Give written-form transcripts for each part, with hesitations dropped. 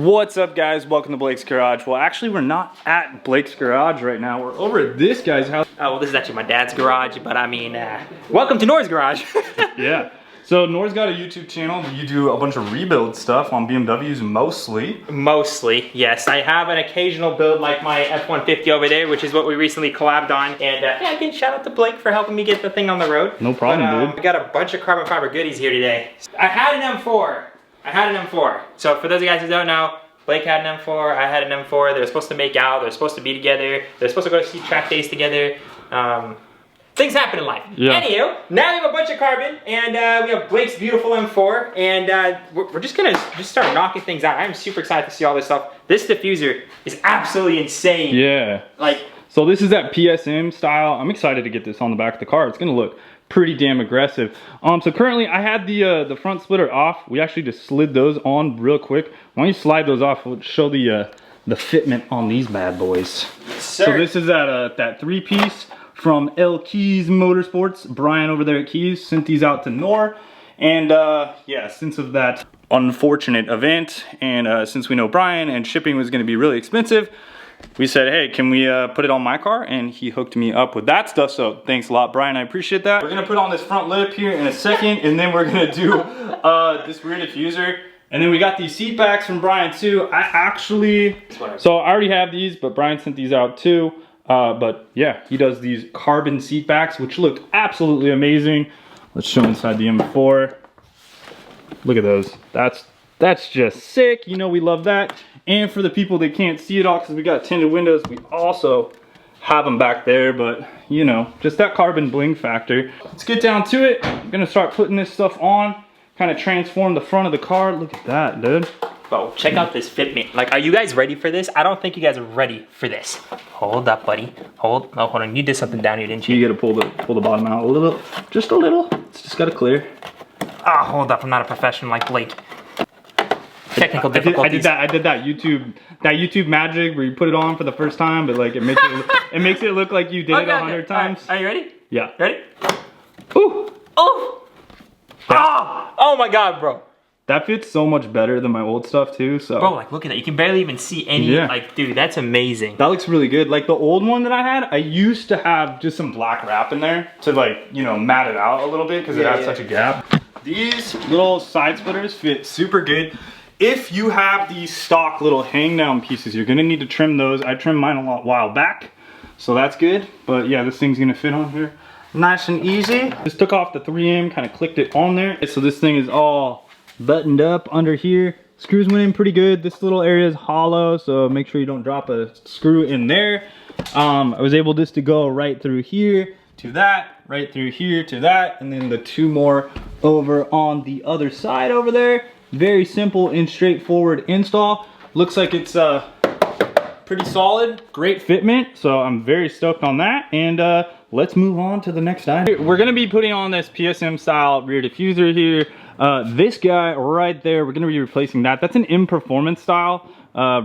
What's up, guys? Welcome to Blake's Garage. Well, actually, we're not at Blake's Garage right now. We're over at this guy's house. Oh, well, this is actually my dad's garage, but I mean, welcome to Nor's garage. Yeah. So Nor's got a YouTube channel. You do a bunch of rebuild stuff on BMWs mostly. Mostly, yes. I have an occasional build like my F-150 over there, which is what we recently collabed on. And yeah, again, shout out to Blake for helping me get the thing on the road. No problem, dude. We got a bunch of carbon fiber goodies here today. I had an M4. So for those of you guys who don't know, Blake had an M4, I had an M4. They were supposed to make out, they were supposed to be together, they were supposed to go to see track days together. Things happen in life. Yeah. Anywho, now we have a bunch of carbon, and we have Blake's beautiful M4, and we're just gonna start knocking things out. I'm super excited to see all this stuff. This diffuser is absolutely insane. Yeah. So this is that PSM style. I'm excited to get this on the back of the car. It's gonna look pretty damn aggressive. So currently I had the front splitter off. We actually just slid those on real quick. Why don't you slide those off? We'll show the fitment on these bad boys. Yes, sir. So this is that three-piece from L Keys Motorsports. Brian over there at Keys sent these out to Nor. And yeah, since of that unfortunate event, and since we know Brian and shipping was gonna be really expensive, we said, hey, can we put it on my car? And he hooked me up with that stuff, so thanks a lot, Brian, I appreciate that. We're gonna put on this front lip here in a second, and then we're gonna do this rear diffuser. And then we got these seat backs from Brian too. So I already have these, but Brian sent these out too. But yeah, he does these carbon seat backs, which look absolutely amazing. Let's show inside the M4. Look at those. That's just sick. You know we love that. And for the people that can't see it all, because we got tinted windows, we also have them back there, but you know, just that carbon bling factor. Let's get down to it. I'm gonna start putting this stuff on, kind of transform the front of the car. Look at that, dude. Bro, check out this fitment. Like, are you guys ready for this? I don't think you guys are ready for this. Hold up, buddy. Hold on. You did something down here, didn't you? You gotta pull the bottom out a little, just a little. It's just gotta clear. Ah, hold up. I'm not a professional like Blake. Technical difficulties. I did that YouTube magic where you put it on for the first time, but like it makes it look like you did it 100 times. Right. Are you ready? Yeah. Ready? Ooh. Oh. Oh my God, bro. That fits so much better than my old stuff too. So. Bro, like look at that. You can barely even see any. Yeah. Like, dude, that's amazing. That looks really good. Like the old one that I had, I used to have just some black wrap in there to like, you know, mat it out a little bit because it has such a gap. These little side splitters fit super good. If you have these stock little hang down pieces, you're gonna need to trim those. I trimmed mine a while back, so that's good. But yeah, this thing's gonna fit on here nice and easy. Just took off the 3M, kind of clicked it on there. So this thing is all buttoned up under here. Screws went in pretty good. This little area is hollow, so make sure you don't drop a screw in there. I was able just to go right through here to that, right through here to that, and then the two more over on the other side over there. Very simple and straightforward install. Looks like it's pretty solid, great fitment, so I'm very stoked on that. And let's move on to the next item. We're gonna be putting on this PSM style rear diffuser here. This guy right there, we're gonna be replacing that. That's an M Performance style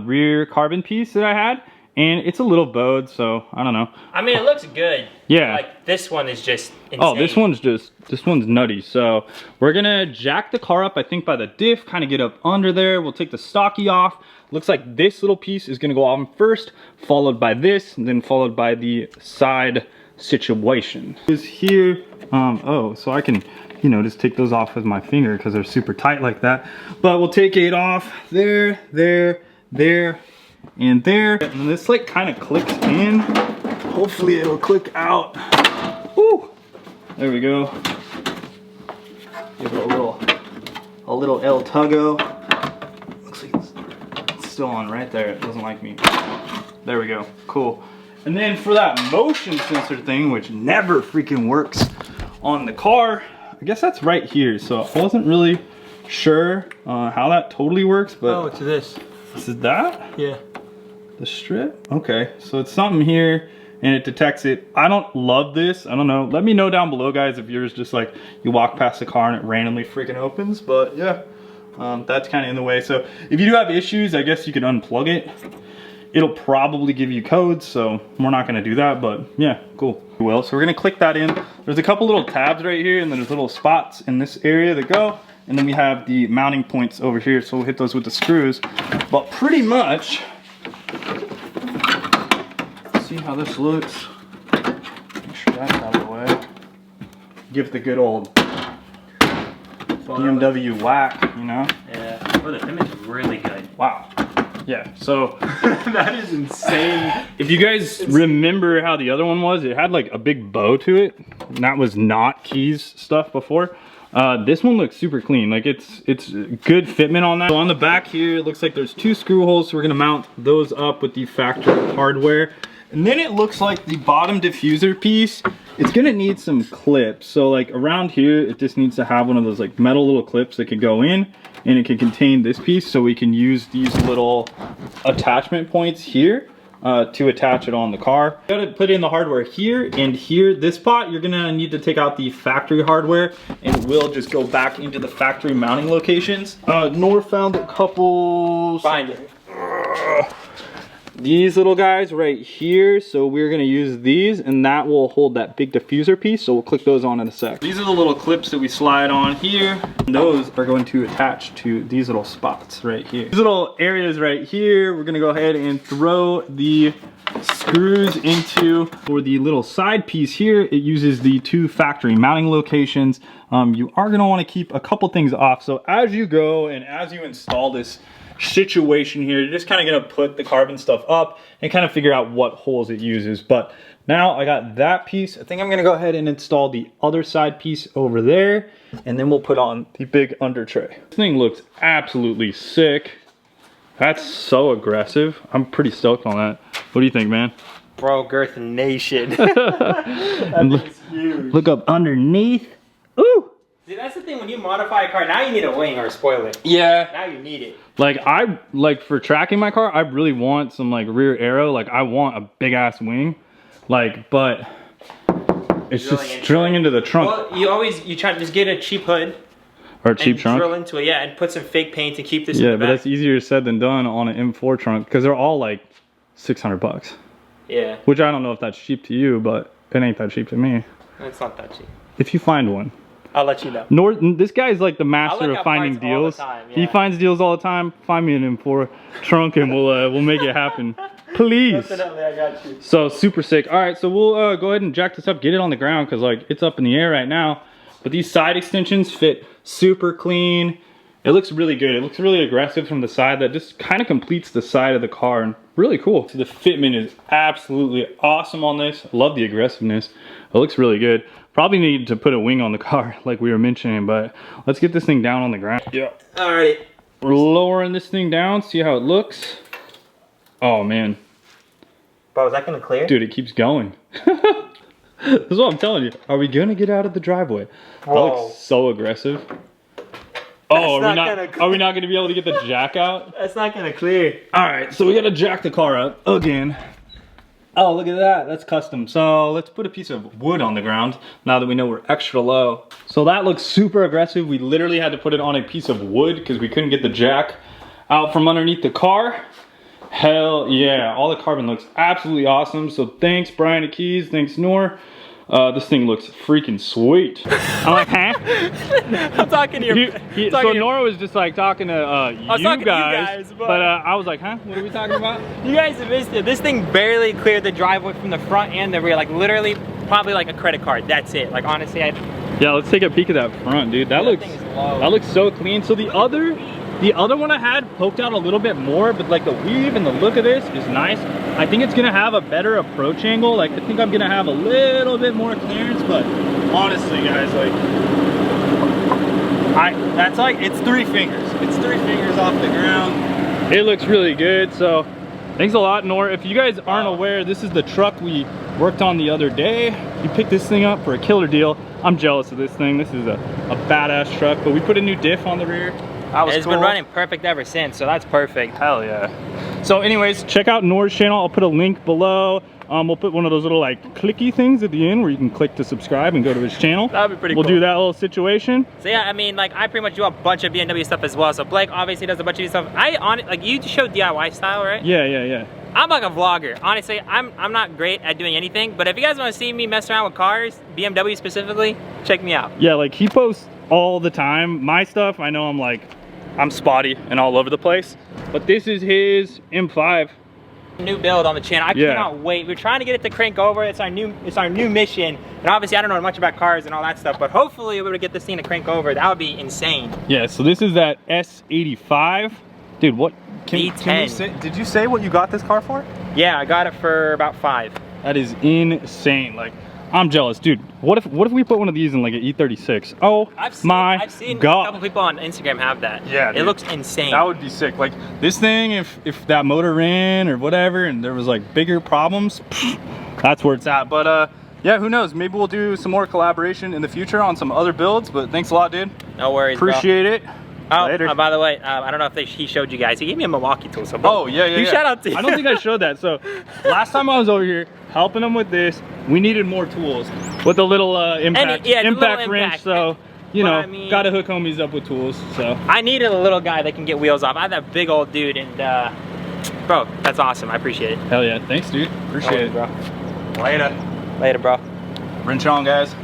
rear carbon piece that I had. And it's a little bowed, so I don't know. I mean, it looks good. Yeah. Like this one is just insane. Oh, this one's nutty. So we're gonna jack the car up, I think by the diff, kind of get up under there. We'll take the stocky off. Looks like this little piece is gonna go on first, followed by this, and then followed by the side situation. Is here, oh, so I can, you know, just take those off with my finger because they're super tight like that. But we'll take it off there, and there, and this like kind of clicks in. Hopefully it'll click out. Woo! There we go. Give it a little El Tuggo. Looks like it's still on right there. It doesn't like me. There we go. Cool. And then for that motion sensor thing, which never freaking works on the car, I guess that's right here. So I wasn't really sure how that totally works, but oh, it's this. This is that? Yeah. The strip? Okay, so it's something here and it detects it. I don't love this. I don't know. Let me know down below, guys, if yours just like you walk past the car and it randomly freaking opens. But yeah, that's kind of in the way. So if you do have issues, I guess you could unplug it. It'll probably give you codes, so we're not gonna do that, but yeah, cool. Well, so we're gonna click that in. There's a couple little tabs right here and then there's little spots in this area that go. and then we have the mounting points over here, so we'll hit those with the screws. But pretty much, see how this looks. Make sure that's out of the way. Give it the good old BMW whack, you know? Yeah. Oh, the fitment's really good. Wow. Yeah, so That is insane. if you guys remember how the other one was, it had like a big bow to it. And that was not Keys stuff before. This one looks super clean. Like it's good fitment on that. So on the back here, it looks like there's 2 screw holes. So we're gonna mount those up with the factory hardware. And then it looks like the bottom diffuser piece, it's gonna need some clips. So like around here, it just needs to have one of those like metal little clips that could go in, and it can contain this piece, so we can use these little attachment points here to attach it on the car. You gotta put in the hardware here and here. This spot, you're gonna need to take out the factory hardware, and we'll just go back into the factory mounting locations. Nor found a couple... Find it. These little guys right here, so we're gonna use these, and that will hold that big diffuser piece, so we'll click those on in a sec. These are the little clips that we slide on here, and those are going to attach to these little spots right here. These little areas right here, we're gonna go ahead and throw the screws into. For the little side piece here, it uses the 2 factory mounting locations. You are gonna wanna keep a couple things off, so as you go and as you install this situation here, you're just kind of going to put the carbon stuff up and kind of figure out what holes it uses. But now I got that piece. I think I'm going to go ahead and install the other side piece over there, and then we'll put on the big under tray. This thing looks absolutely sick. That's so aggressive. I'm pretty stoked on that. What do you think, man? Bro, Girth Nation. Look up underneath. Ooh! See, that's the thing, when you modify a car, now you need a wing or a spoiler. Yeah. Now you need it. Like for tracking my car, I really want some like rear aero. Like I want a big ass wing. Like, but it's just drilling into the trunk. Well, you try to just get a cheap hood. Or a cheap trunk. Drill into it, yeah, and put some fake paint to keep this in the the but back. that's easier said than done on an M4 trunk, because they're all like 600 bucks. Yeah. Which I don't know if that's cheap to you, but it ain't that cheap to me. It's not that cheap. If you find one. I'll let you know. This guy's like the master of finding deals. Time, yeah. He finds deals all the time. Find me an M4 trunk and we'll make it happen. Please. Definitely, I got you. So super sick. All right, so we'll go ahead and jack this up, get it on the ground, because like it's up in the air right now. But these side extensions fit super clean. It looks really good. It looks really aggressive from the side. That just kind of completes the side of the car, and really cool. So the fitment is absolutely awesome on this. I love the aggressiveness. It looks really good. Probably need to put a wing on the car like we were mentioning, but let's get this thing down on the ground. Yeah. Alrighty. We're lowering this thing down, see how it looks. Oh man. Bro, is that gonna clear? Dude, it keeps going. That's what I'm telling you. Are we gonna get out of the driveway? That looks so aggressive. Oh, are we not gonna be able to get the jack out? That's not gonna clear. Alright, so we gotta jack the car up again. Oh, look at that, that's custom. So let's put a piece of wood on the ground now that we know we're extra low. So that looks super aggressive. We literally had to put it on a piece of wood because we couldn't get the jack out from underneath the car. Hell yeah, all the carbon looks absolutely awesome. So thanks Brian at Keys, thanks Nor. This thing looks freaking sweet. I'm like, huh? I'm talking to you. So Nora was just like talking to you guys, but I was like, huh? What are we talking about? You guys have missed it. This thing barely cleared the driveway from the front and the rear. Like literally, probably like a credit card. That's it. Like honestly, yeah, let's take a peek at that front, dude. That looks so clean. So the other one I had poked out a little bit more, but like the weave and the look of this is nice. I think it's gonna have a better approach angle. Like I think I'm gonna have a little bit more clearance, but honestly guys, like that's like, it's 3 fingers. It's 3 fingers off the ground. It looks really good. So thanks a lot, Nor. If you guys aren't aware, this is the truck we worked on the other day. You picked this thing up for a killer deal. I'm jealous of this thing. This is a badass truck, but we put a new diff on the rear. It's been running perfect ever since, so that's perfect. Hell yeah. So anyways, check out Nor's channel. I'll put a link below. We'll put one of those little like clicky things at the end where you can click to subscribe and go to his channel. That'd be pretty cool. We'll do that little situation. So yeah, I mean, like I pretty much do a bunch of BMW stuff as well. So Blake obviously does a bunch of stuff. Like you show DIY style, right? Yeah. I'm like a vlogger. Honestly, I'm not great at doing anything, but if you guys want to see me mess around with cars, BMW specifically, check me out. Yeah, like he posts all the time. My stuff, I know I'm spotty and all over the place, but this is his M5. New build on the channel. I cannot wait. We're trying to get it to crank over. It's our new mission. And obviously I don't know much about cars and all that stuff, but hopefully we're able to get this thing to crank over. That would be insane. Yeah, so this is that S85. Dude, what can you say, did you say what you got this car for? Yeah, I got it for about 5. That is insane. Like, I'm jealous, dude. What if we put one of these in like an E36? Oh, I've seen God. A couple people on Instagram have that. Yeah, it dude, looks insane. That would be sick. Like this thing, if that motor ran or whatever, and there was like bigger problems, that's where it's at. But yeah, who knows? Maybe we'll do some more collaboration in the future on some other builds. But thanks a lot, dude. No worries. Appreciate it. Oh, later. By the way, I don't know if he showed you guys. He gave me a Milwaukee tool. So oh yeah. Shout out to you. I don't think I showed that. So last time I was over here helping him with this, we needed more tools with a little impact wrench. So you know, I mean, gotta hook homies up with tools. So I needed a little guy that can get wheels off. I have that big old dude, and bro, that's awesome. I appreciate it. Hell yeah, thanks, dude. Appreciate it, bro. Later, bro. wrench on, guys.